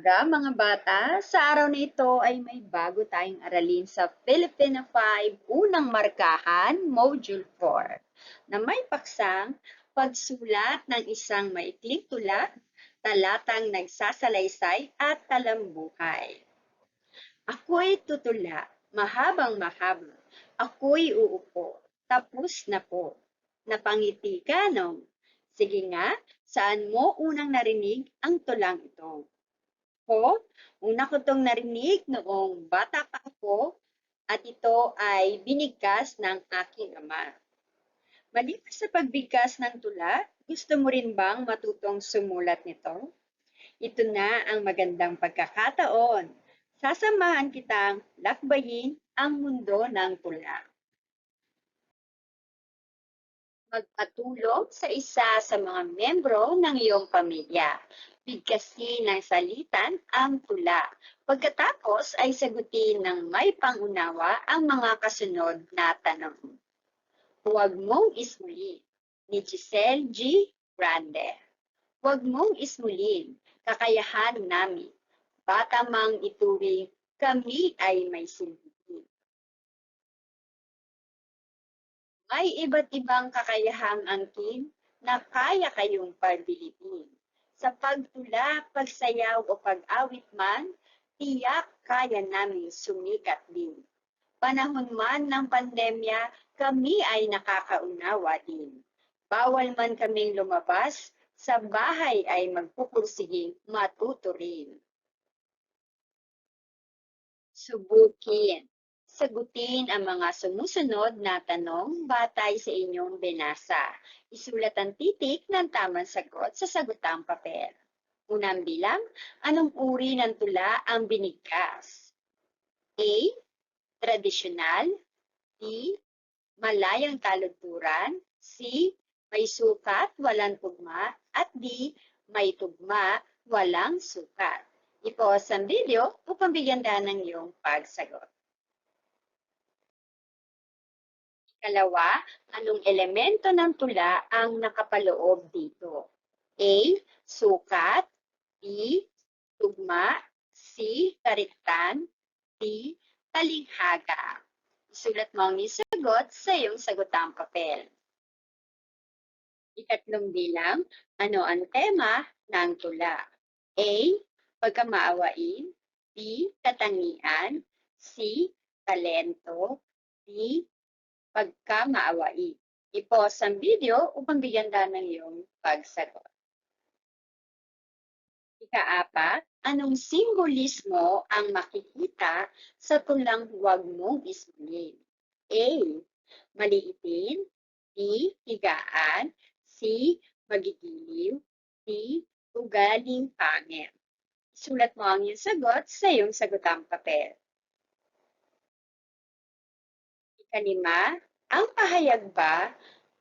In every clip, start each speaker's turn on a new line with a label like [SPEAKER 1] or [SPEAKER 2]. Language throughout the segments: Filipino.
[SPEAKER 1] umaga mga bata. Sa araw na ito ay may bago tayong aralin sa Filipino 5 Unang Markahan, Module 4, na may paksang pagsulat ng isang maikling tula, talatang nagsasalaysay at talambuhay. Ako'y tutula, mahabang mahaba. Ako'y uupo, tapos na po. Napangiti ka, no? Sige nga, saan mo unang narinig ang tulang ito? Ko, una ko itong narinig noong bata pa ako at ito ay binigkas ng aking ama. Maliban sa pagbigkas ng tula, gusto mo rin bang matutong sumulat nito? Ito na ang magandang pagkakataon. Sasamahan kitang lakbayin ang mundo ng tula. Magpatulong sa isa sa mga membro ng iyong pamilya. Bigkasin ng salitan ang tula. Pagkatapos ay sagutin ng may pangunawa ang mga kasunod na tanong. Huwag mong ismulin, ni Giselle G. Grande. Huwag mong ismulin, kakayahan namin. Bata mang ituwing, kami ay may silbi. May iba't ibang kakayahang angkin na kaya kayong pagbilibin. Sa pagtula, pagsayaw o pag-awit man, tiyak kaya namin sumikat din. Panahon man ng pandemya, kami ay nakakaunawa din. Bawal man kaming lumabas, sa bahay ay magpupursiging matuto rin. Subukin. Sagutin ang mga sumusunod na tanong batay sa inyong binasa. Isulat ang titik ng tamang sagot sa sagutang papel. Unang bilang, anong uri ng tula ang binigkas? A. Tradisyonal. B. Malayang taludturan. C. May sukat, walang tugma. At D. May tugma, walang sukat. I-pause ang video upang bigyan daan ng iyong pagsagot. Ikalawa, anong elemento ng tula ang nakapaloob dito? A. Sukat. B. Tugma. C. Kariktan. D. Talinghaga. Isulat mo ang iyong sagot sa iyong sagutang papel. Ikatlong bilang, ano ang tema ng tula? A. Pagkamaawain. B. Katangian. C. Talento. D. Pagkamaawain. I-pause ang video upang bigyan daan ng iyong pagsagot. Ika-apat, anong simbolismo ang makikita sa tulang huwag mong ismulin? A. Maliitin. B. Higaan. C. Magigiliw. D. Ugaling pangit. Isulat mo ang iyong sagot sa iyong sagutang papel. Ikalima, ang pahayag ba,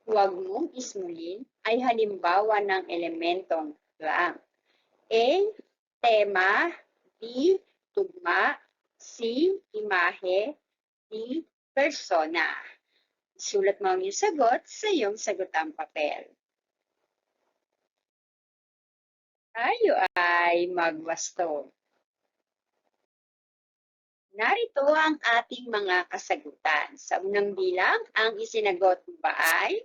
[SPEAKER 1] huwag mong ismulin, ay halimbawa ng elementong lang? A. Tema. B. Tugma. C. Imahe. D. Persona. Isulat mo ang iyong sagot sa iyong sagutang papel. Tayo ay magwasto. Narito ang ating mga kasagutan. Sa unang bilang, ang isinagot mo ba ay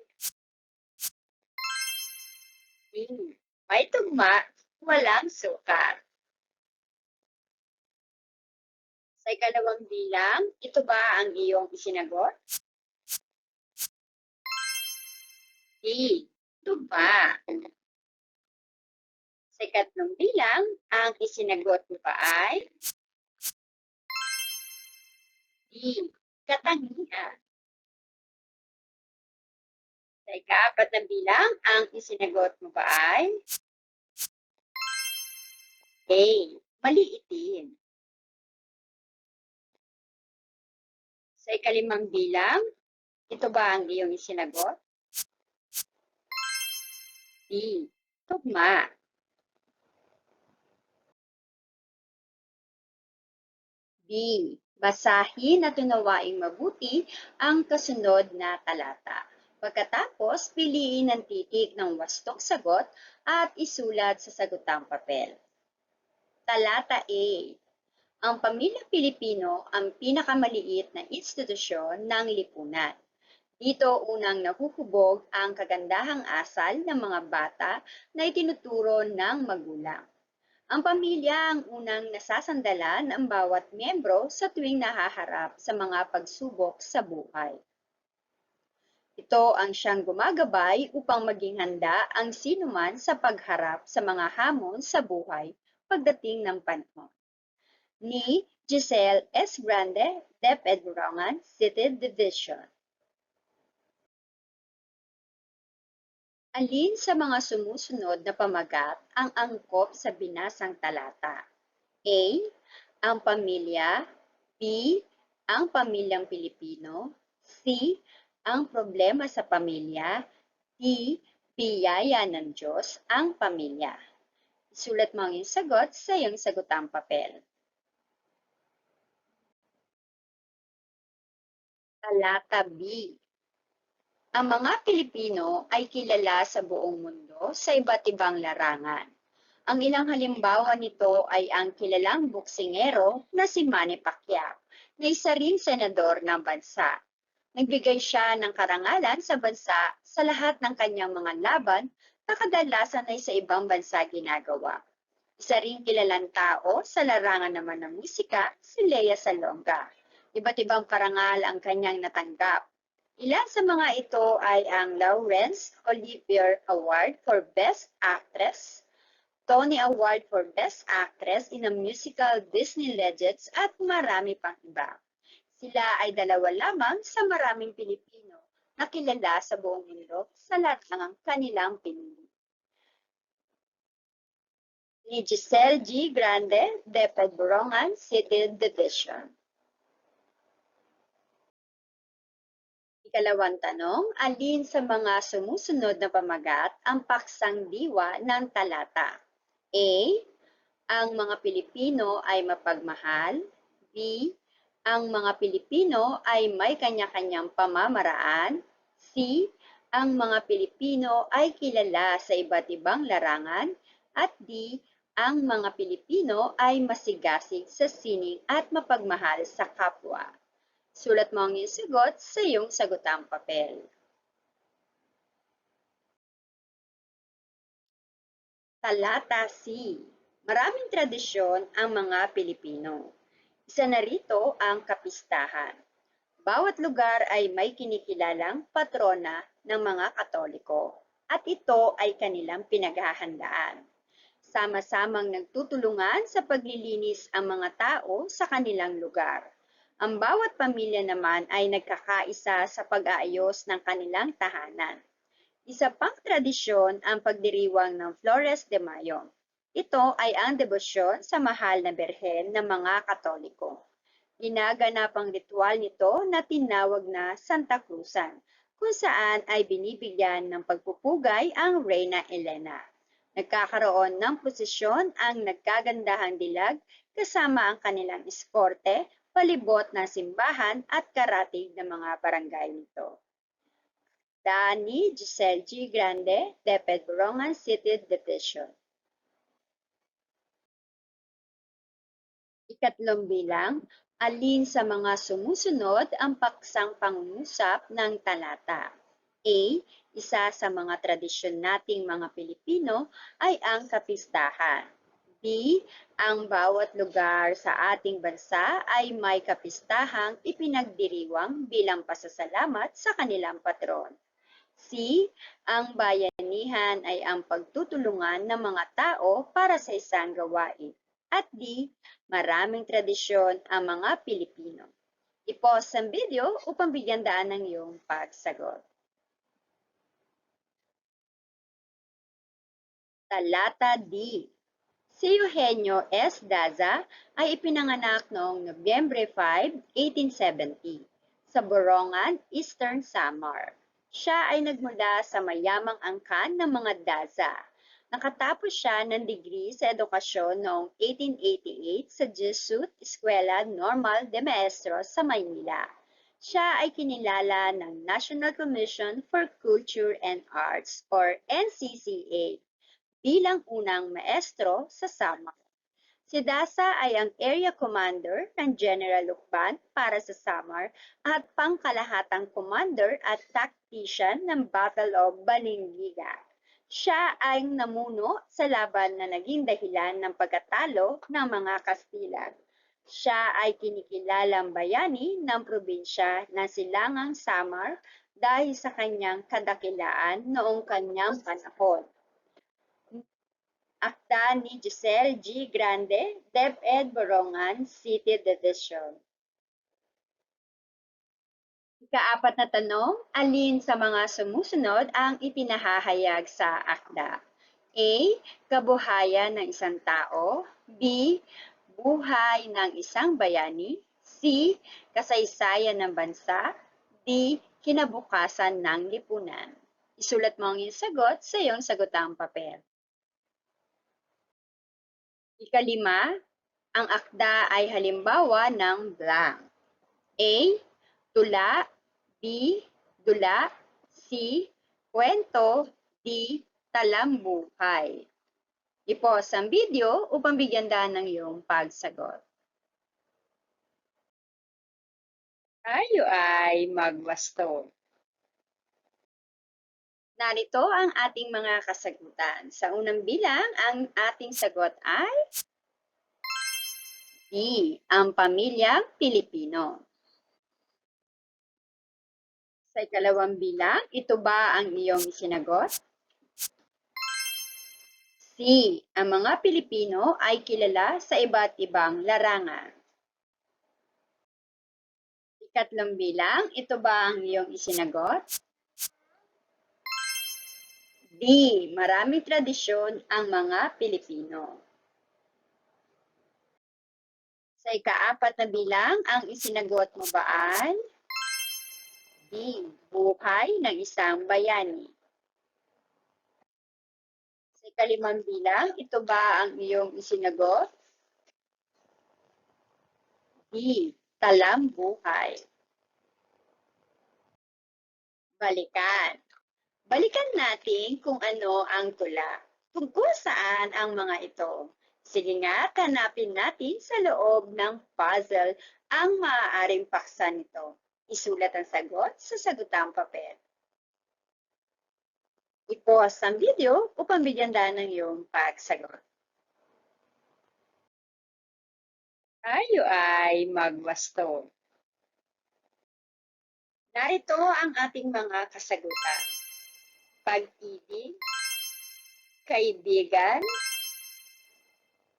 [SPEAKER 1] may tugma, walang sukat. Sa ikalawang bilang, ito ba ang iyong isinagot? D. Tugma. Sa ikatlong bilang, ang isinagot mo ba ay D. Katangian. Sa ika-apat na bilang, ang isinagot mo ba ay A. Maliitin. Sa ikalimang bilang, ito ba ang iyong isinagot? D. Tugma. B. Basahin at unawaing mabuti ang kasunod na talata. Pagkatapos, piliin ang titik ng wastong sagot at isulat sa sagutang papel. Talata A. Ang Pamilyang Pilipino ang pinakamaliit na institusyon ng lipunan. Dito unang nahuhubog ang kagandahang asal ng mga bata na itinuturo ng magulang. Ang pamilya ang unang nasasandalan ng bawat miyembro sa tuwing nahaharap sa mga pagsubok sa buhay. Ito ang siyang gumagabay upang maging handa ang sinuman sa pagharap sa mga hamon sa buhay pagdating ng panahon. Ni Giselle S. Grande, DepEd Borongan, City Division. Alin sa mga sumusunod na pamagat ang angkop sa binasang talata? A. Ang pamilya. B. Ang pamilyang Pilipino. C. Ang problema sa pamilya. D. Biyaya ng Diyos ang pamilya. Isulat mo ang iyong sagot sa iyong sagutang papel. Talata B. Ang mga Pilipino ay kilala sa buong mundo sa iba't ibang larangan. Ang ilang halimbawa nito ay ang kilalang boksingero na si Manny Pacquiao, na isa ring senador ng bansa. Nagbigay siya ng karangalan sa bansa sa lahat ng kanyang mga laban na kadalasan ay sa ibang bansa ginagawa. Isa ring kilalang tao sa larangan naman ng musika, si Lea Salonga. Iba't ibang parangal ang kanyang natanggap. Ilan sa mga ito ay ang Laurence Olivier Award for Best Actress, Tony Award for Best Actress in a Musical Disney Legends at marami pang iba. Sila ay dalawa lamang sa maraming Pilipino na kilala sa buong mundo sa larangang kanilang pinili. Ni Giselle G. Grande, DepEd Borongan, City Division. Ikalawang tanong, alin sa mga sumusunod na pamagat ang paksang diwa ng talata? A. Ang mga Pilipino ay mapagmahal. B. Ang mga Pilipino ay may kanya-kanyang pamamaraan. C. Ang mga Pilipino ay kilala sa iba't ibang larangan. At D. Ang mga Pilipino ay masigasig sa sining at mapagmahal sa kapwa. Sulat mo ang iyong sagot sa iyong sagutang papel. Talata C. Maraming tradisyon ang mga Pilipino. Isa na rito ang kapistahan. Bawat lugar ay may kinikilalang patrona ng mga Katoliko at ito ay kanilang pinaghahandaan. Sama-samang nagtutulungan sa paglilinis ang mga tao sa kanilang lugar. Ang bawat pamilya naman ay nagkakaisa sa pag-aayos ng kanilang tahanan. Isa pang tradisyon ang pagdiriwang ng Flores de Mayo. Ito ay ang debosyon sa mahal na Birhen ng mga Katoliko. Ginaganap ang ritual nito na tinawag na Santa Cruzan, kung saan ay binibigyan ng pagpupugay ang Reyna Elena. Nagkakaroon ng prosesyon ang nagkagandahang dilag kasama ang kanilang eskorte, palibot ng simbahan at karatig ng mga barangay nito. Ni Giselle G. Grande, DepEd Borongan City Division. Ikatlong bilang, alin sa mga sumusunod ang paksang pangungusap ng talata? A. Isa sa mga tradisyon nating mga Pilipino ay ang kapistahan. B. Ang bawat lugar sa ating bansa ay may kapistahang ipinagdiriwang bilang pasasalamat sa kanilang patron. C. Ang bayanihan ay ang pagtutulungan ng mga tao para sa isang gawain. At D. Maraming tradisyon ang mga Pilipino. I-pause ang video upang bigyan daan ng iyong pagsagot. Talata D. Si Eugenio S. Daza ay ipinanganak noong Nobyembre 5, 1870 sa Borongan, Eastern Samar. Siya ay nagmula sa mayamang angkan ng mga Daza. Nakatapos siya ng degree sa edukasyon noong 1888 sa Jesuit Escuela Normal de Maestros sa Maynila. Siya ay kinilala ng National Commission for Culture and Arts or NCCA bilang unang maestro sa Samar. Si Dasa ay ang Area Commander ng General Lukban para sa Samar at pangkalahatang commander at tactician ng Battle of Balingiga. Siya ay namuno sa laban na naging dahilan ng pagkatalo ng mga Kastila. Siya ay kinikilalang bayani ng probinsya ng Silangang Samar dahil sa kanyang kadakilaan noong kanyang panahon. Akda ni Giselle G. Grande, DepEd Borongan City Division. Ikaapat na tanong, alin sa mga sumusunod ang ipinahahayag sa akda? A. Kabuhayan ng isang tao. B. Buhay ng isang bayani. C. Kasaysayan ng bansa. D. Kinabukasan ng lipunan. Isulat mo ang iyong sagot sa iyong sagotang papel. Ikalima, ang akda ay halimbawa ng blank. A. Tula. B. Dula. C. Kwento. D. Talambuhay. I-pause ang video upang bigyan daan ng iyong pagsagot. Tayo ay magwasto. Narito ang ating mga kasagutan. Sa unang bilang, ang ating sagot ay D. Ang pamilyang Pilipino. Sa ikalawang bilang, ito ba ang iyong sinagot? C. Ang mga Pilipino ay kilala sa iba't ibang larangan. Ikatlong bilang, ito ba ang iyong isinagot? D. Maraming tradisyon ang mga Pilipino. Sa ikaapat na bilang, ang isinagot mo ba ay D. Buhay ng isang bayani. Sa ikalimang bilang, ito ba ang iyong isinagot? D. Talambuhay. Balikan. Balikan natin kung ano ang tula. Tungkol saan ang mga ito? Sige nga, hanapin natin sa loob ng puzzle ang maaaring paksa nito. Isulat ang sagot sa sagutang papel. I-pause ang video upang bigyan daan ng iyong pagsagot. Tayo ay magwasto. Narito ang ating mga kasagutan. Pag-ibig, kaibigan,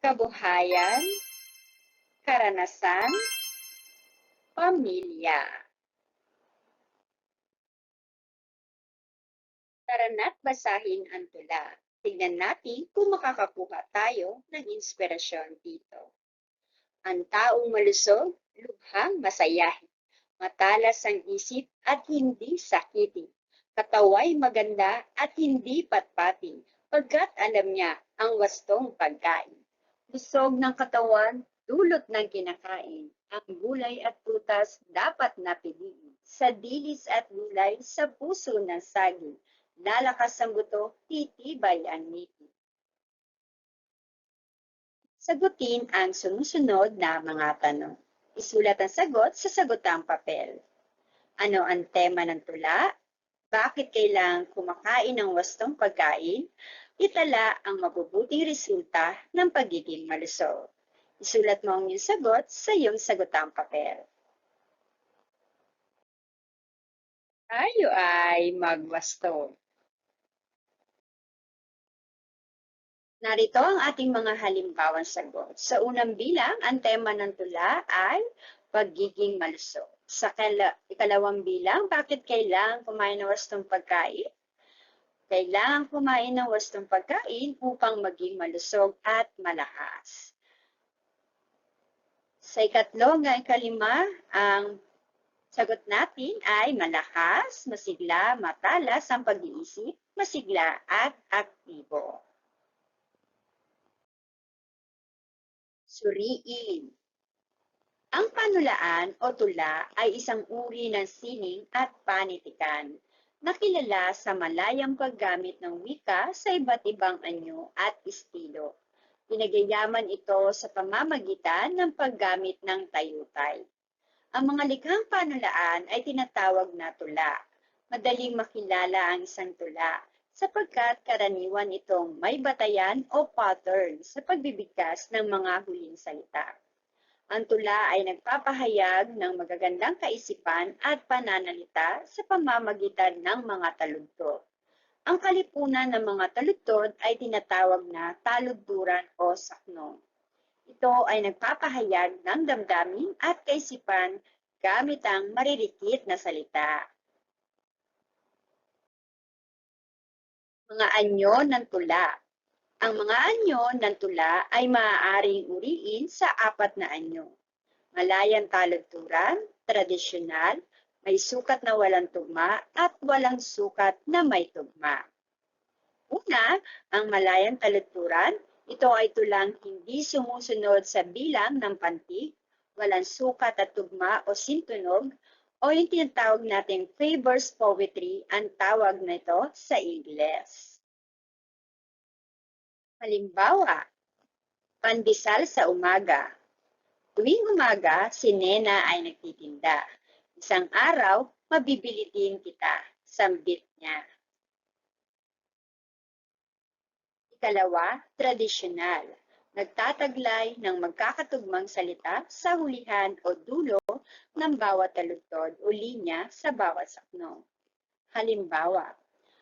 [SPEAKER 1] kabuhayan, karanasan, pamilya. Tara na't basahin ang tula. Tingnan natin kung makakakuha tayo ng inspirasyon dito. Ang taong malusog, lubhang masayahin. Matalas ang isip at hindi sakitin. Kataway maganda at hindi patpatin, pagkat alam niya ang wastong pagkain. Busog ng katawan, dulot ng kinakain. Ang gulay at prutas dapat napiliin. Sa dilis at gulay, sa puso ng saging. Lalakas ang buto, titibay ang ngipin. Sagutin ang sumusunod na mga tanong. Isulat ang sagot sa sagotang papel. Ano ang tema ng tula? Bakit kailangang kumakain ng wastong pagkain? Itala ang mabubuting resulta ng pagiging malusog. Isulat mo ang iyong sagot sa iyong sagotang papel. Tayo ay magwasto. Narito ang ating mga halimbawang sagot. Sa unang bilang, ang tema ng tula ay pagiging malusog. Sa ikalawang bilang, bakit kailangan kumain ng wastong pagkain? Kailangan kumain ng wastong pagkain upang maging malusog at malakas. Sa ikatlong at ikalima, ang sagot natin ay malakas, masigla, matalas ang pag-iisip, masigla at aktibo. Suriin. Ang panulaan o tula ay isang uri ng sining at panitikan na kilala sa malayang paggamit ng wika sa iba't ibang anyo at estilo. Pinagyayaman ito sa pamamagitan ng paggamit ng tayutay. Ang mga likhang panulaan ay tinatawag na tula. Madaling makilala ang isang tula sapagkat karaniwan itong may batayan o pattern sa pagbibigkas ng mga huling salita. Ang tula ay nagpapahayag ng magagandang kaisipan at pananalita sa pamamagitan ng mga taludtod. Ang kalipunan ng mga taludtod ay tinatawag na taludturan o saknong. Ito ay nagpapahayag ng damdamin at kaisipan gamit ang maririkit na salita. Mga anyo ng tula. Ang mga anyo ng tula ay maaaring uriin sa apat na anyo. Malayang taludturan, tradisyonal, may sukat na walang tugma at walang sukat na may tugma. Una, ang malayang taludturan, ito ay tulang hindi sumusunod sa bilang ng pantig, walang sukat at tugma o sintunog, o yung tinatawag nating free verse poetry ang tawag nito sa Ingles. Halimbawa, pandesal sa umaga. Tuwing umaga, si Nena ay nagtitinda. Isang araw, mabibili din kita, sambit niya. Ikalawa, tradisyonal. Nagtataglay ng magkakatugmang salita sa hulihan o dulo ng bawat taludtod o linya sa bawat sakno. Halimbawa,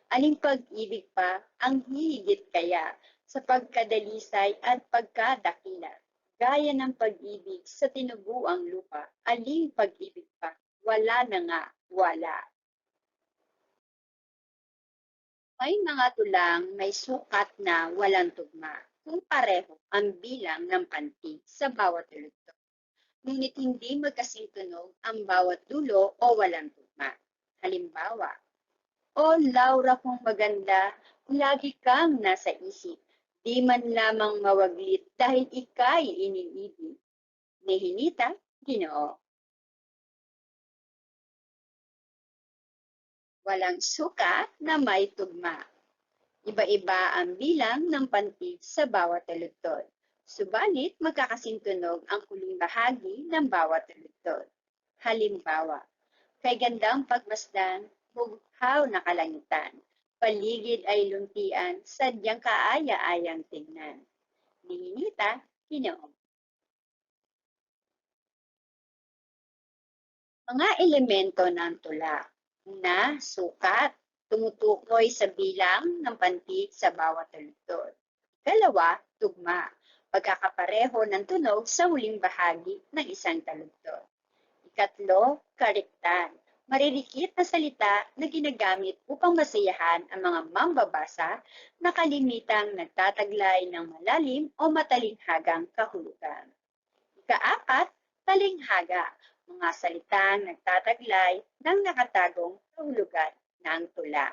[SPEAKER 1] aling pag-ibig pa ang hihigit kaya sa pagkadalisay at pagkadakila, gaya ng pag-ibig sa tinubuang lupa, aling pag-ibig pa, wala na nga, wala. May mga tulang may sukat na walang tugma, kung pareho ang bilang ng pantig sa bawat taludtod. Ngunit hindi magkasingtunog ang bawat dulo o walang tugma. Halimbawa, "O Laura kong maganda, lagi kang nasa isip, di man lamang mawaglit dahil ika'y iniibig. Ni Hinita, Ginoo." Walang sukat na may tugma. Iba-iba ang bilang ng pantig sa bawat taludtod. Subalit magkakasintunog ang huling bahagi ng bawat taludtod. Halimbawa, kay gandang pagmasdan, bughaw na kalangitan. Paligid ay luntian, sadyang kaaya-ayang tingnan. Nihinita, Ginoo. Mga elemento ng tula. Una, sukat. Tumutukoy sa bilang ng pantig sa bawat taludtod. Ikalawa, tugma. Pagkakapareho ng tunog sa huling bahagi ng isang taludtod. Ikatlo, karektan. Maririkit na salita na ginagamit upang masayahan ang mga mambabasa na kalimitang nagtataglay ng malalim o matalinghagang kahulugan. Ikaapat, talinghaga. Mga salitang nagtataglay ng nakatagong kahulugan ng tula.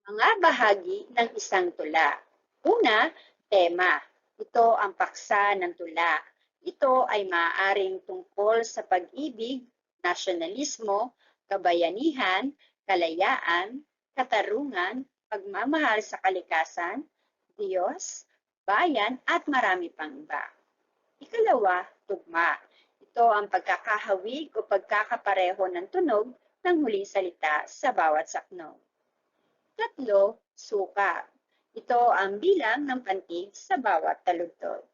[SPEAKER 1] Mga bahagi ng isang tula. Una, tema. Ito ang paksa ng tula. Ito ay maaaring tungkol sa pag-ibig, nasyonalismo, kabayanihan, kalayaan, katarungan, pagmamahal sa kalikasan, Diyos, bayan, at marami pang iba. Ikalawa, tugma. Ito ang pagkakahawig o pagkakapareho ng tunog ng huling salita sa bawat sakno. Tatlo, sukat. Ito ang bilang ng pantig sa bawat taludtod.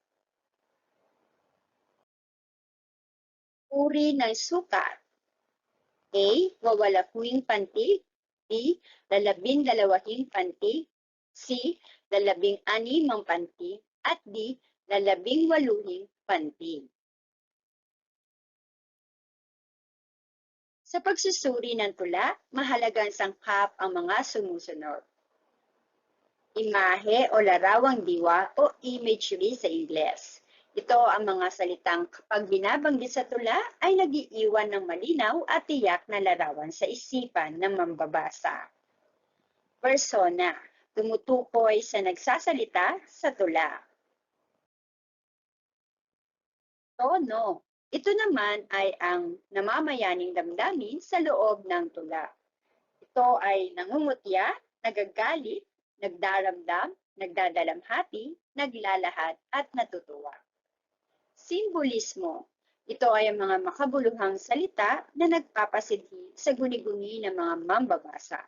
[SPEAKER 1] Uri ng sukat. A. Wawalakuing pantig. B. Lalabing-dalawahing pantig. C. Lalabing-animang pantig. At D. Lalabing-waluhing pantig. Sa pagsusuri ng tula, mahalagang sangkap ang mga sumusunod. Imahe o larawang diwa o imagery sa Ingles. Ito ang mga salitang kapag binabanggit sa tula ay nagiiwan ng malinaw at tiyak na larawan sa isipan ng mambabasa. Persona, tumutukoy sa nagsasalita sa tula. Tono, ito naman ay ang namamayaning damdamin sa loob ng tula. Ito ay nangungutya, nagagalit, nagdaramdam, nagdadalamhati, naglalahad, at natutuwa. Simbolismo. Ito ay ang mga makabuluhang salita na nagpapasidhi sa guni-guni ng mga mambabasa,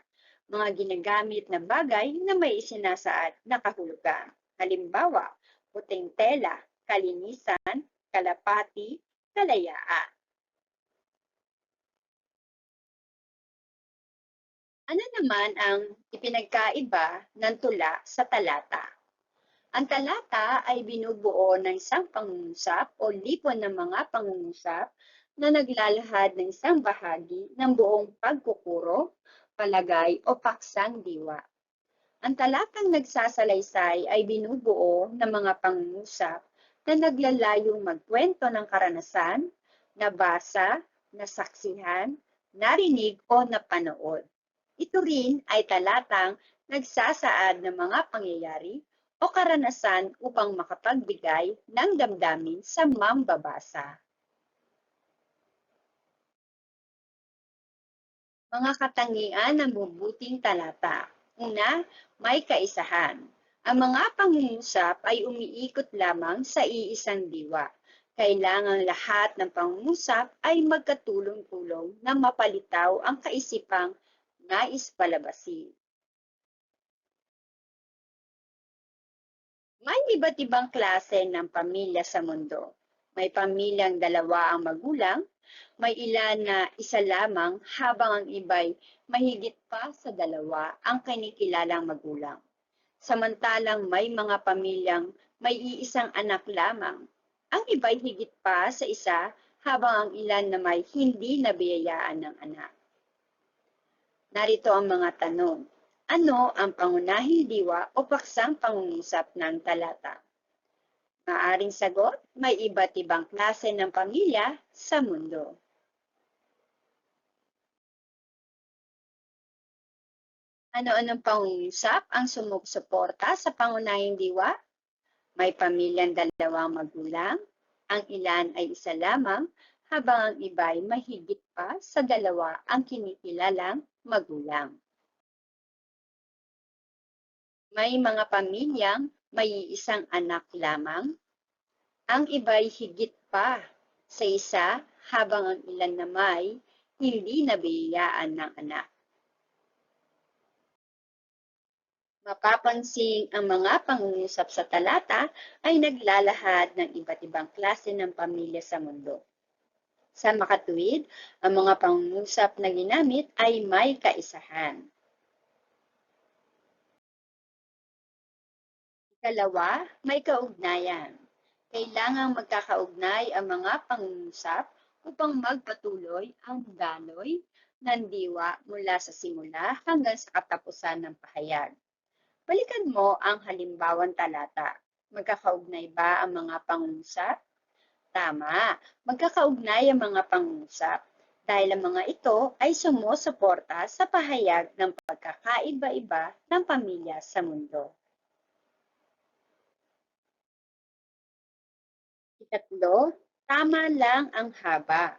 [SPEAKER 1] mga ginagamit na bagay na may isinasaad na kahulugan. Halimbawa, puting tela, kalinisan, kalapati, kalayaan. Ano naman ang ipinagkaiba ng tula sa talata? Ang talata ay binubuo ng isang pangungusap o lipon ng mga pangungusap na naglalahad ng isang bahagi ng buong pagkukuro, palagay o paksang diwa. Ang talatang nagsasalaysay ay binubuo ng mga pangungusap na naglalayong magkwento ng karanasan, nabasa, nasaksihan, narinig o napanood. Ito rin ay talatang nagsasaad ng mga pangyayari o karanasan upang makapagbigay ng damdamin sa mambabasa. Mga katangian ng mabuting talata. Una, may kaisahan. Ang mga pangungusap ay umiikot lamang sa iisang diwa. Kailangang lahat ng pangungusap ay magkatulong-tulong na mapalitaw ang kaisipang nais palabasin. May iba't ibang klase ng pamilya sa mundo. May pamilyang dalawa ang magulang, may ilan na isa lamang habang ang iba'y mahigit pa sa dalawa ang kinikilalang magulang. Samantalang may mga pamilyang may iisang anak lamang. Ang iba'y higit pa sa isa habang ang ilan na may hindi nabiyayaan ng anak. Narito ang mga tanong. Ano ang pangunahing diwa o paksang pangungusap ng talata? Maaring sagot, may iba't ibang klase ng pamilya sa mundo. Ano-anong pangungusap ang sumusuporta sa pangunahing diwa? May pamilyang dalawang magulang, ang ilan ay isa lamang, habang ang iba ay mahigit pa sa dalawa ang kinikilalang magulang. May mga pamilyang may isang anak lamang, ang iba'y higit pa sa isa habang ang ilan na may hindi nabiyayaan ng anak. Mapapansing ang mga pangungusap sa talata ay naglalahad ng iba't ibang klase ng pamilya sa mundo. Sa makatuwid, ang mga pangungusap na ginamit ay may kaisahan. Ikalawa, may kaugnayan. Kailangang magkakaugnay ang mga pangungusap upang magpatuloy ang daloy ng diwa mula sa simula hanggang sa katapusan ng pahayag. Balikan mo ang halimbawang talata. Magkakaugnay ba ang mga pangungusap? Tama, magkakaugnay ang mga pangungusap dahil ang mga ito ay sumusuporta sa pahayag ng pagkakaiba-iba ng pamilya sa mundo. Ikatlo, tama lang ang haba.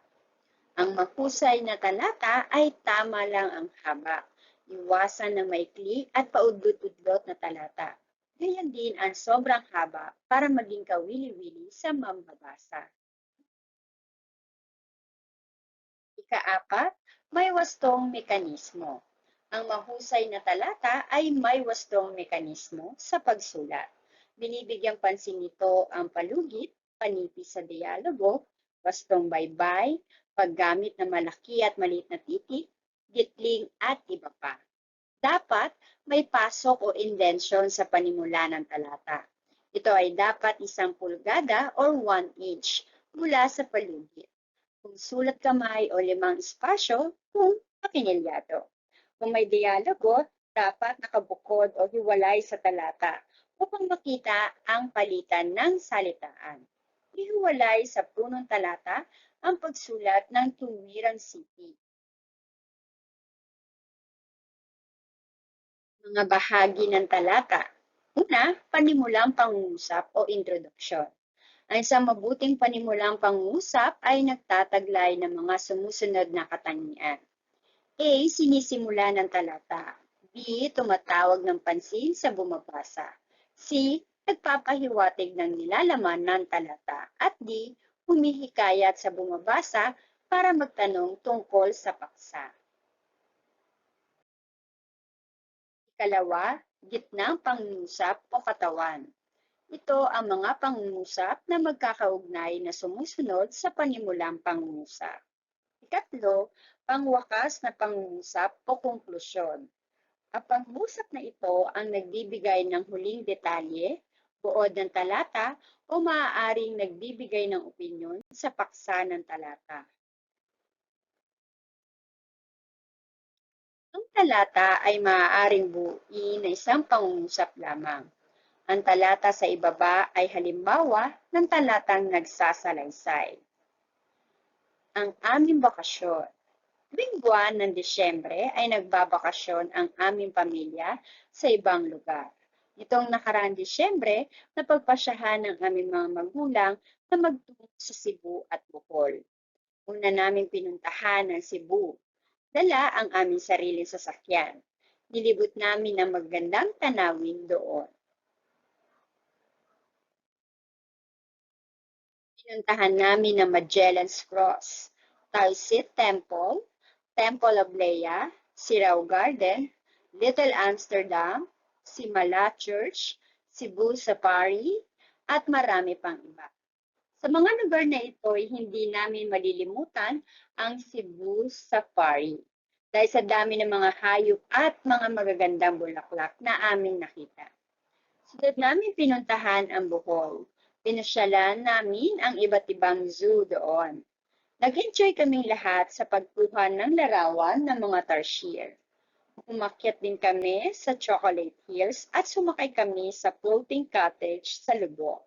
[SPEAKER 1] Ang mahusay na talata ay tama lang ang haba. Iwasan ng maikli at paudlot-udlot na talata. Ganyan din ang sobrang haba para maging kawili-wili sa mambabasa. Ikaapat, may wastong mekanismo. Ang mahusay na talata ay may wastong mekanismo sa pagsulat. Binibigyang pansin nito ang palugit, panipis sa dialogo, wastong baybay, paggamit ng malaki at maliit na titik, gitling at iba pa. Dapat may pasok o indention sa panimula ng talata. Ito ay dapat 1 pulgada or 1 inch mula sa palugit. Kung sulat kamay o 5 espasyo, kung pakinelyado. Kung may dialogo, dapat nakabukod o hiwalay sa talata upang makita ang palitan ng salitaan. Ihiwalay sa punong talata ang pagsulat ng tuwirang sipi. Mga bahagi ng talata. Una, panimulang pangungusap o introduksyon. Ang isang mabuting panimulang pangungusap ay nagtataglay ng mga sumusunod na katangian. A. Sinisimula ng talata. B. B. Tumatawag ng pansin sa bumabasa. C. Nagpapahiwatig ng nilalaman ng talata. At D. Humihikayat sa bumabasa para magtanong tungkol sa paksa. Ikalawa, gitnang pangungusap o katawan. Ito ang mga pangungusap na magkakaugnay na sumusunod sa panimulang pangungusap. Ikatlo, pangwakas na pangungusap o konklusyon. Ang pangungusap na ito ang nagbibigay ng huling detalye, buod ng talata o maaaring nagbibigay ng opinyon sa paksa ng talata. Ang talata ay maaaring buuin na isang pangungusap lamang. Ang talata sa ibaba ay halimbawa ng talatang nagsasalaysay. Ang aming bakasyon. Tuwing buwan ng Disyembre ay nagbabakasyon ang aming pamilya sa ibang lugar. Itong nakaraang Disyembre, napagpasyahan ng aming mga magulang na magtungo sa Cebu at Bohol. Una naming pinuntahan ang Cebu. Dala ang aming sariling sasakyan. Nilibot namin ang magandang tanawin doon. Pinuntahan namin ang Magellan's Cross, Talsit Temple, Temple of Leia, Sirao Garden, Little Amsterdam, Simala Church, Cebu Safari, at marami pang iba. Sa mga lugar na ito ay hindi namin malilimutan ang Cebu Safari dahil sa dami ng mga hayop at mga magagandang bulaklak na aming nakita. Sunod namin pinuntahan ang Bohol. Pinasyalan namin ang iba't ibang zoo doon. Nag-enjoy kaming lahat sa pagkuha ng larawan ng mga tarsier. Umakyat din kami sa Chocolate Hills at sumakay kami sa floating cottage sa Lubok.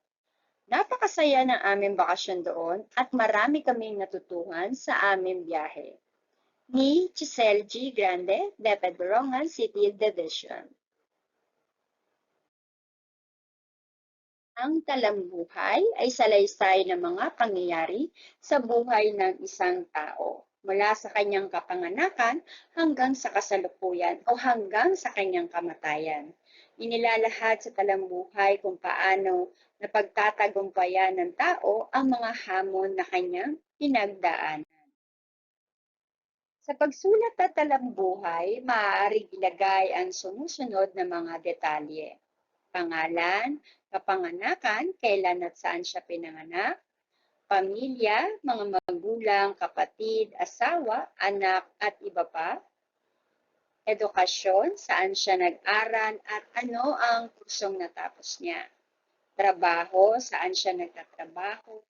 [SPEAKER 1] Napakasaya ng aming bakasyon doon at marami kaming natutuhan sa aming biyahe. Ni Giselle G. Grande, Deped Borongan City Division. Ang talambuhay ay salaysay ng mga pangyayari sa buhay ng isang tao, mula sa kanyang kapanganakan hanggang sa kasalukuyan o hanggang sa kanyang kamatayan. Inilalahad sa talambuhay kung paano napagtatagumpayan ng tao ang mga hamon na kanyang pinagdaanan. Sa pagsulat ng talambuhay, maaaring ilagay ang sumusunod na mga detalye: pangalan, kapanganakan, kailan at saan siya pinanganak, pamilya, mga magulang, kapatid, asawa, anak at iba pa, edukasyon, saan siya nag-aral at ano ang kursong natapos niya, trabaho, saan siya nagtatrabaho,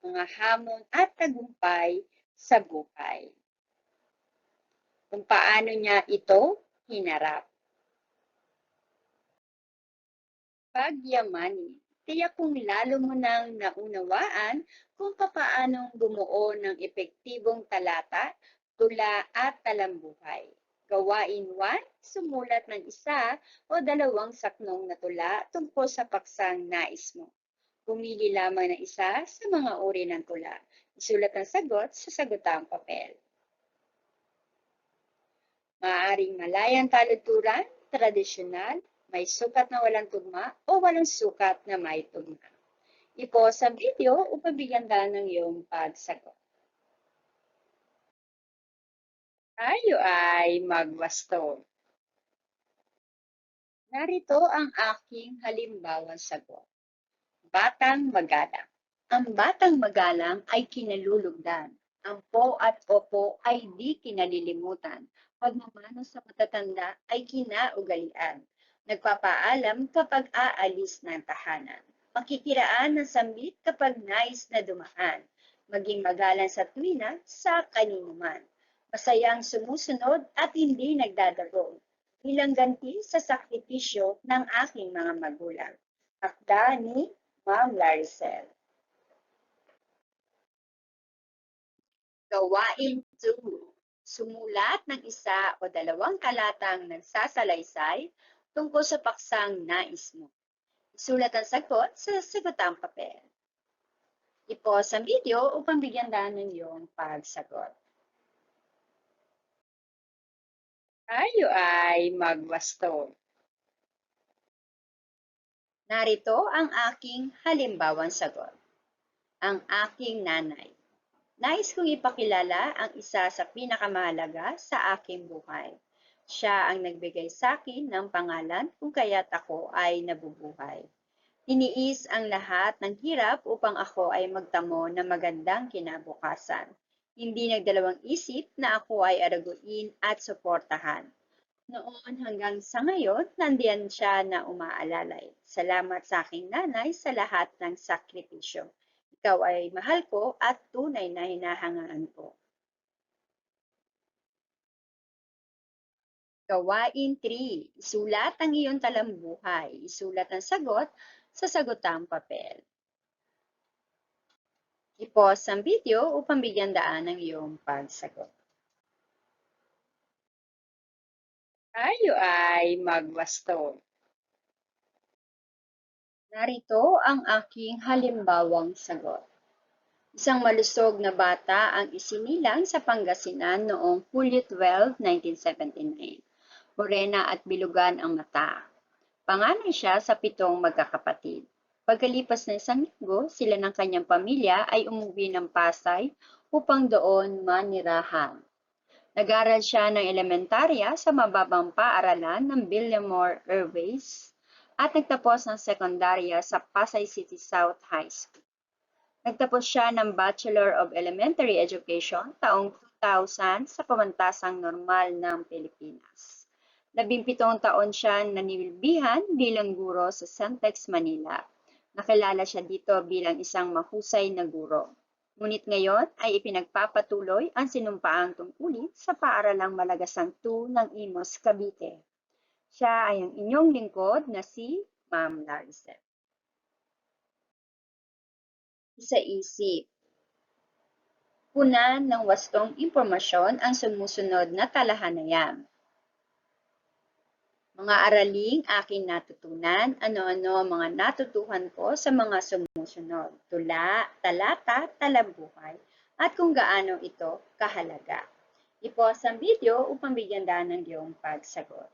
[SPEAKER 1] mga hamon at tagumpay sa buhay. Kung paano niya ito hinarap. Pagyamanin. Tiyak kung lalo mo nang naunawaan kung papaanong bumuo ng epektibong talata, tula at talambuhay. Gawain 1, sumulat ng isa o dalawang saknong na tula tungkol sa paksang nais mo. Pumili lamang ng isa sa mga uri ng tula. Isulat ang sagot sa sagutang papel. Maaaring malayang taludturan, tradisyonal, may sukat na walang tugma o walang sukat na may tugma. I-pause ang video upang bigyan ka ng iyong pagsagot. Tayo ay magwasto. Narito ang aking halimbawang sagot. Batang magalang. Ang batang magalang ay kinalulugdan. Ang po at opo ay di kinalilimutan. Pagmamano sa matatanda ay kinaugalian. Nagpapaalam kapag aalis ng tahanan. Makikiraan ng sambit kapag nais na dumaan. Maging magalang sa tuwina sa kaninuman. Masayang sumusunod at hindi nagdadagong. Bilang ganti sa sakripisyo ng aking mga magulang. Akda ni Ma'am Laricel. Gawain 2. Sumulat ng isa o dalawang talatang nagsasalaysay tungkol sa paksang nais mo. Isulat ang sagot sa sagutang papel. I-pause ang video upang bigyan daan ng iyong pagsagot. Tayo ay magwasto. Narito ang aking halimbawang sagot. Ang aking nanay. Nais kong ipakilala ang isa sa pinakamahalaga sa aking buhay. Siya ang nagbigay sa akin ng pangalan kung kaya't ako ay nabubuhay. Tiniis ang lahat ng hirap upang ako ay magtamo ng magandang kinabukasan. Hindi nagdalawang isip na ako ay araguin at suportahan. Noon hanggang sa ngayon, nandiyan siya na umaalalay. Salamat sa aking nanay sa lahat ng sakripisyo. Ikaw ay mahal ko at tunay na hinahangaan ko. Gawain 3. Isulat ang iyong talambuhay. Isulat ang sagot sa sagotang papel. I-pause ang video upang bigyan daan ang iyong pagsagot. Tayo ay magwasto. Narito ang aking halimbawang sagot. Isang malusog na bata ang isinilang sa Pangasinan noong Hulyo 12, 1979. Morena at bilugan ang mata. Panganay siya sa 7 magkakapatid. Pagkalipas ng isang linggo, sila ng kanyang pamilya ay umuwi ng Pasay upang doon manirahan. Nag-aral siya ng elementarya sa mababang paaralan ng Villamor Airways at nagtapos ng sekundarya sa Pasay City South High School. Nagtapos siya ng Bachelor of Elementary Education taong 2000 sa Pamantasang Normal ng Pilipinas. 17 taon siya nanilbihan bilang guro sa Centex Manila. Nakilala siya dito bilang isang mahusay na guro. Ngunit ngayon ay ipinagpapatuloy ang sinumpaang tungkulin sa paaralang Malagasang 2 ng Imos, Cavite. Siya ay ang inyong lingkod na si Ma'am Laricel. Isa-isip. Punan ng wastong impormasyon ang sumusunod na talahanayan. Mga araling aking natutunan, ano-ano ang mga natutuhan ko sa mga sumusunod, tula, talata, talambuhay, at kung gaano ito kahalaga. I-pause ang video upang bigyan daan ng iyong pagsagot.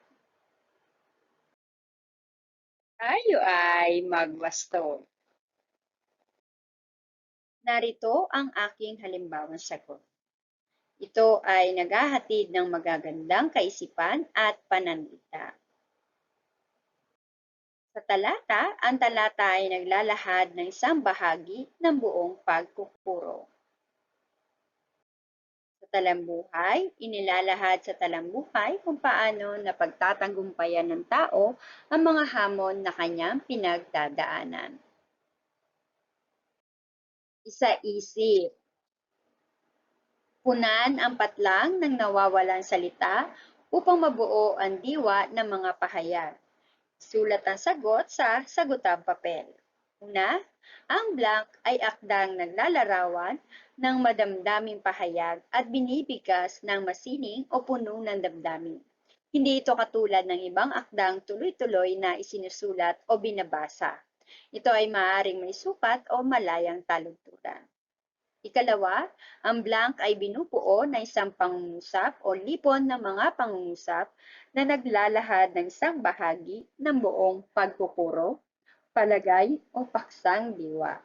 [SPEAKER 1] Tayo ay magwasto. Narito ang aking halimbawang sagot. Ito ay naghahatid ng magagandang kaisipan at pananalita. Sa talata, ang talata ay naglalahad ng isang bahagi ng buong pagkukuro. Sa talambuhay, inilalahad sa talambuhay kung paano napagtatagumpayan ng tao ang mga hamon na kanyang pinagdadaanan. Isa-isip. Punan ang patlang ng nawawalang salita upang mabuo ang diwa ng mga pahayag. Sulat ang sagot sa sagutang papel. Una, ang blank ay akdang naglalarawan ng madamdaming pahayag at binibigkas ng masining o puno ng damdamin. Hindi ito katulad ng ibang akdang tuloy-tuloy na isinusulat o binabasa. Ito ay maaaring may sukat o malayang taludturan. Ikalawa, ang blank ay binubuo ng isang pangungusap o lipon ng mga pangungusap na naglalahad ng isang bahagi ng buong pagkukuro, palagay o paksang diwa.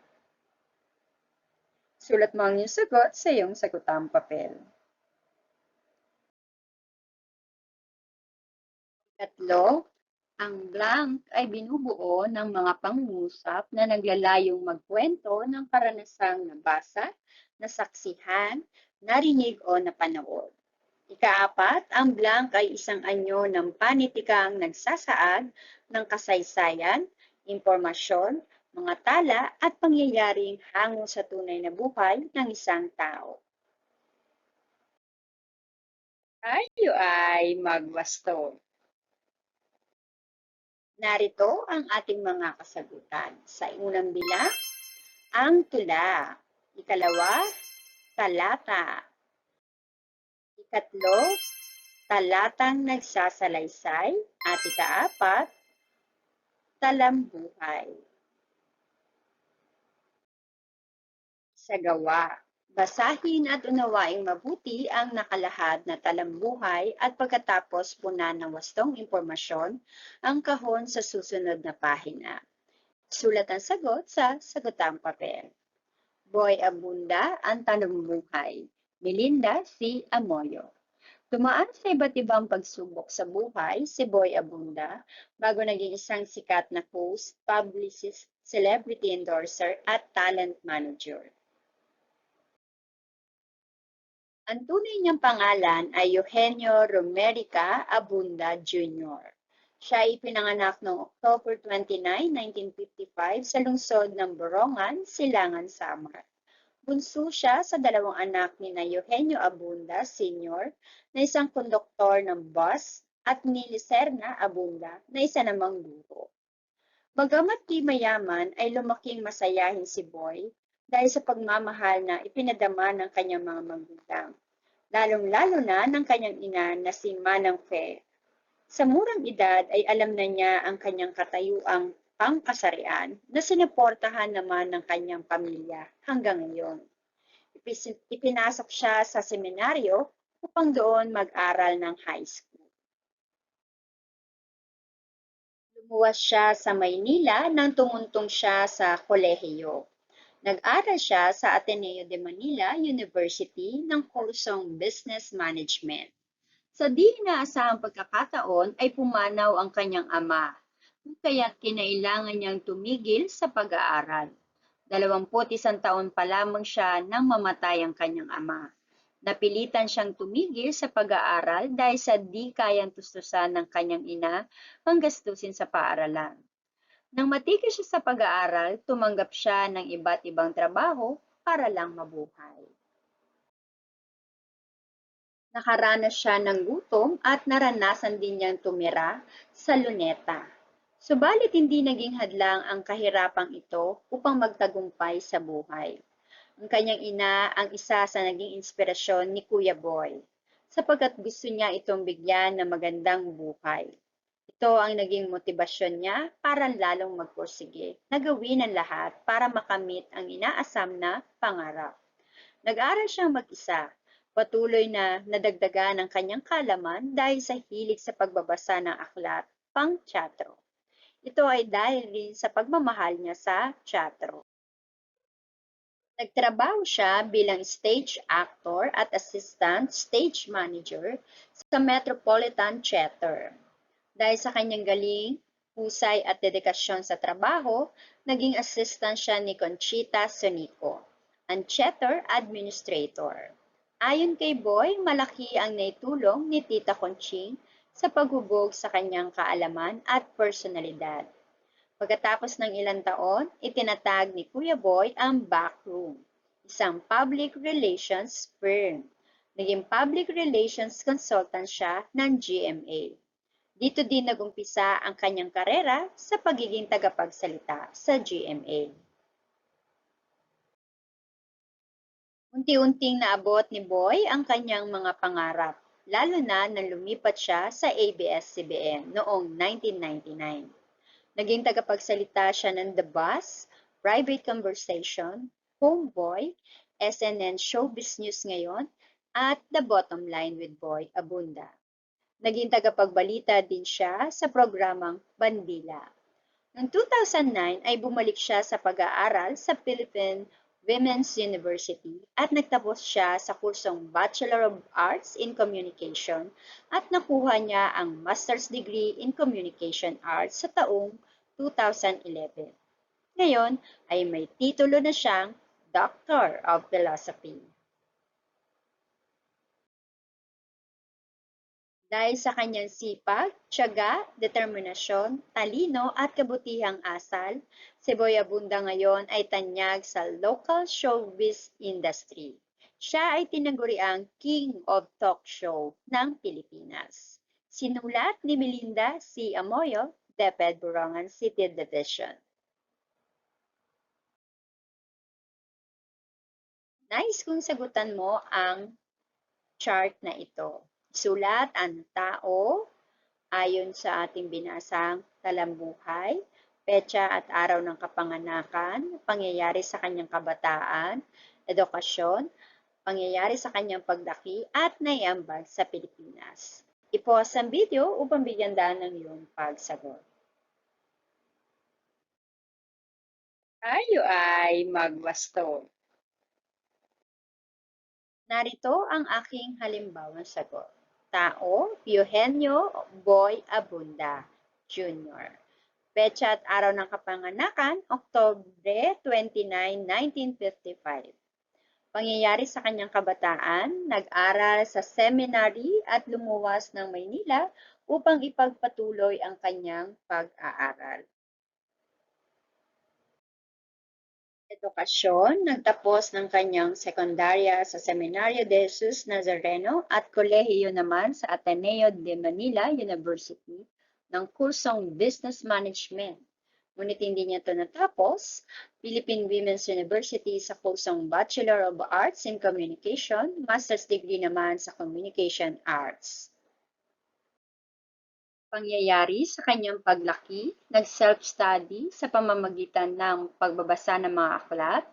[SPEAKER 1] Sulat mo ang iyong sagot sa iyong sagutang papel. Tatlo, ang blank ay binubuo ng mga pangungusap na naglalayong magkwento ng karanasang nabasa, nasaksihan, narinig o napanood. Ikaapat, ang blank ay isang anyo ng panitikang nagsasaad ng kasaysayan, impormasyon, mga tala at pangyayaring hango sa tunay na buhay ng isang tao. Tayo ay magwasto. Narito ang ating mga kasagutan. Sa unang bilang, ang tula. Ikalawa, talata. Ikatlo, talatang nagsasalaysay. At ikaapat, talambuhay. Sa gawa, Basahin at unawaing mabuti ang nakalahad na talambuhay at pagkatapos punan ng wastong impormasyon ang kahon sa susunod na pahina. Sulat ang sagot sa sagutang papel. Boy Abunda, ang talambuhay. Melinda C. Amoyo. Dumaan sa iba't ibang pagsubok sa buhay si Boy Abunda bago naging isang sikat na host, publicist, celebrity endorser at talent manager. Ang tunay niyang pangalan ay Eugenio Romerica Abunda Jr. Siya ay ipinanganak noong October 29, 1955 sa lungsod ng Borongan, Silangan, Samar. Bunso siya sa dalawang anak ni na Eugenio Abunda Sr. na isang konduktor ng bus at ni Licerna Abunda na isa namang guro. Bagamat di mayaman ay lumaking masayahin si Boy dahil sa pagmamahal na ipinadama ng kanyang mga magulang, lalong-lalo na ng kanyang ina na si Manang Fe. Sa murang edad ay alam na niya ang kanyang katayuang pangkasarian na sinuportahan naman ng kanyang pamilya hanggang ngayon. Ipinasok siya sa seminaryo upang doon mag-aral ng high school. Lumuwas siya sa Maynila nang tumuntong siya sa kolehiyo. Nag-aral siya sa Ateneo de Manila University ng kursong Business Management. Sa di inaasahang pagkakataon ay pumanaw ang kanyang ama, kaya kinailangan niyang tumigil sa pag-aaral. 21 taon pa lamang siya nang mamatay ang kanyang ama. Napilitan siyang tumigil sa pag-aaral dahil sa di kayang tustusan ng kanyang ina ang gastusin sa paaralan. Nang matigil siya sa pag-aaral, tumanggap siya ng iba't ibang trabaho para lang mabuhay. Nakaranas siya ng gutom at naranasan din niyang tumira sa luneta. Subalit hindi naging hadlang ang kahirapang ito upang magtagumpay sa buhay. Ang kanyang ina ang isa sa naging inspirasyon ni Kuya Boy, sapagkat gusto niya itong bigyan ng magandang buhay. Ito ang naging motibasyon niya para lalong magpursige na gawin ang lahat para makamit ang inaasam na pangarap. Nag-aral siyang mag-isa, patuloy na nadagdagan ang kanyang kaalaman dahil sa hilig sa pagbabasa ng aklat, pang-teatro. Ito ay dahil rin sa pagmamahal niya sa teatro. Nagtrabaho siya bilang stage actor at assistant stage manager sa Metropolitan Theater. Dahil sa kanyang galing, husay at dedikasyon sa trabaho, naging assistant siya ni Conchita Sonico, ang theater administrator. Ayon kay Boy, malaki ang naitulong ni Tita Conching sa paghubog sa kanyang kaalaman at personalidad. Pagkatapos ng ilang taon, itinatag ni Kuya Boy ang Backroom, isang public relations firm. Naging public relations consultant siya ng GMA. Dito din nagumpisa ang kanyang karera sa pagiging tagapagsalita sa GMA. Unti-unting naabot ni Boy ang kanyang mga pangarap, lalo na nang lumipat siya sa ABS-CBN noong 1999. Naging tagapagsalita siya ng The Bus, Private Conversation, Homeboy, SNN Showbiz News Ngayon, at The Bottom Line with Boy Abunda. Naging tagapagbalita din siya sa programang Bandila. Noong 2009 ay bumalik siya sa pag-aaral sa Philippine Women's University at nagtapos siya sa kursong Bachelor of Arts in Communication at nakuha niya ang Master's Degree in Communication Arts sa taong 2011. Ngayon ay may titulo na siyang Doctor of Philosophy. Dahil sa kanyang sipag, tiyaga, determinasyon, talino at kabutihang asal, si Boy Abunda ngayon ay tanyag sa local showbiz industry. Siya ay tinaguriang King of Talk Show ng Pilipinas. Sinulat ni Melinda C. Amoyo, DepEd Borongan City Division. Nais kong sagutan mo ang chart na ito. Sulat ang tao ayon sa ating binasang talambuhay, petsa at araw ng kapanganakan, pangyayari sa kanyang kabataan, edukasyon, pangyayari sa kanyang paglaki at naiambag sa Pilipinas. I-pause ang video upang bigyan daan ng iyong pagsagot. Tayo ay magwasto. Narito ang aking halimbawang sagot. Tao, Eugenio Boy Abunda, Jr. Petsa at araw ng kapanganakan, Oktubre 29, 1955. Pangyayari sa kanyang kabataan, nag-aral sa seminary at lumuwas ng Maynila upang ipagpatuloy ang kanyang pag-aaral. Edukasyon, nagtapos ng kanyang sekundarya sa Seminario de Jesus Nazareno at kolehiyo naman sa Ateneo de Manila University ng kursong Business Management. Ngunit hindi niya ito natapos, Philippine Women's University sa kursong Bachelor of Arts in Communication, Master's degree naman sa Communication Arts. Pangyayari sa kanyang paglaki, nag-self-study sa pamamagitan ng pagbabasa ng mga aklat,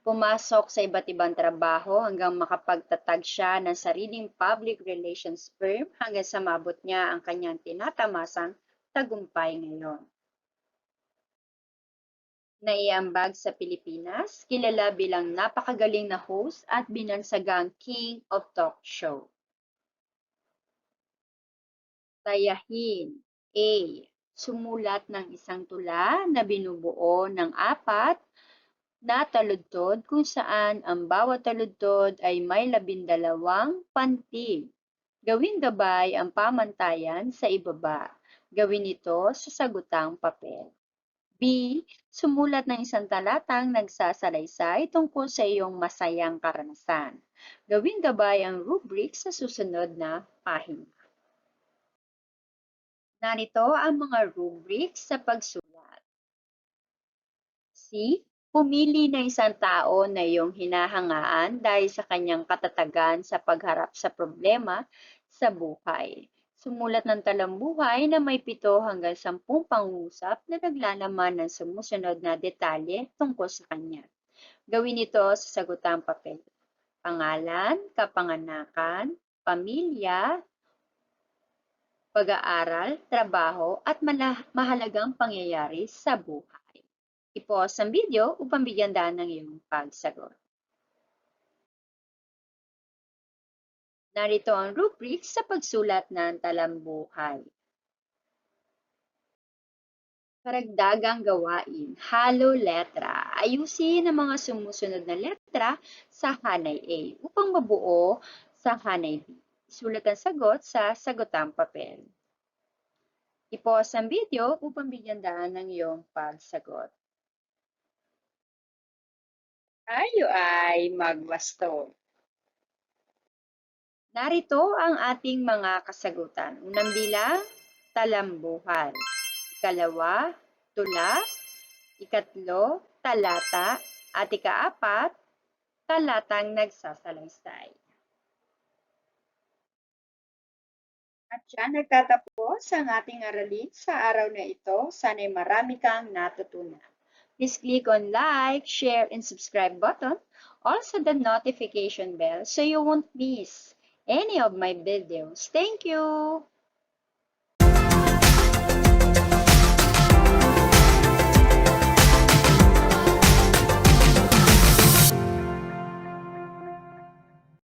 [SPEAKER 1] pumasok sa iba't ibang trabaho hanggang makapagtatag siya ng sariling public relations firm hanggang sa maabot niya ang kanyang tinatamasang tagumpay ngayon. Naiambag sa Pilipinas, kilala bilang napakagaling na host at binansagang King of Talk Show. Tayahin. A. Sumulat ng isang tula na binubuo ng 4 na taludtod kung saan ang bawat taludtod ay may 12 pantig. Gawing gabay ang pamantayan sa ibaba. Gawin ito sa sagutang papel. B. Sumulat ng isang talatang nagsasalaysay tungkol sa iyong masayang karanasan. Gawing gabay ang rubric sa susunod na pahina. Narito ang mga rubric sa pagsulat. C. Pumili ng isang tao na iyong hinahangaan dahil sa kanyang katatagan sa pagharap sa problema sa buhay. Sumulat ng talambuhay na may 7 hanggang 10 pangusap na naglalaman ng sumusunod na detalye tungkol sa kanya. Gawin ito sa sagutang papel. Pangalan, kapanganakan, pamilya, pag-aaral, trabaho, at mahalagang pangyayari sa buhay. I-pause ang video upang bigyan daan ng iyong pagsagot. Narito ang rubric sa pagsulat ng talambuhay. Karagdagang gawain, halo letra. Ayusin ang mga sumusunod na letra sa hanay A upang mabuo sa hanay B. Isulat ang sagot sa sagutang papel. I-pause ang video upang bigyan daan ng iyong pagsagot. Tayo ay magwasto. Narito ang ating mga kasagutan. Unang bilang, talambuhan. Ikalawa, tula. Ikatlo, talata. At ikaapat, talatang nagsasalaysay. At dyan nagtatapos ang ating aralin sa araw na ito. Sana'y marami kang natutunan. Please click on like, share, and subscribe button. Also the notification bell so you won't miss any of my videos. Thank you!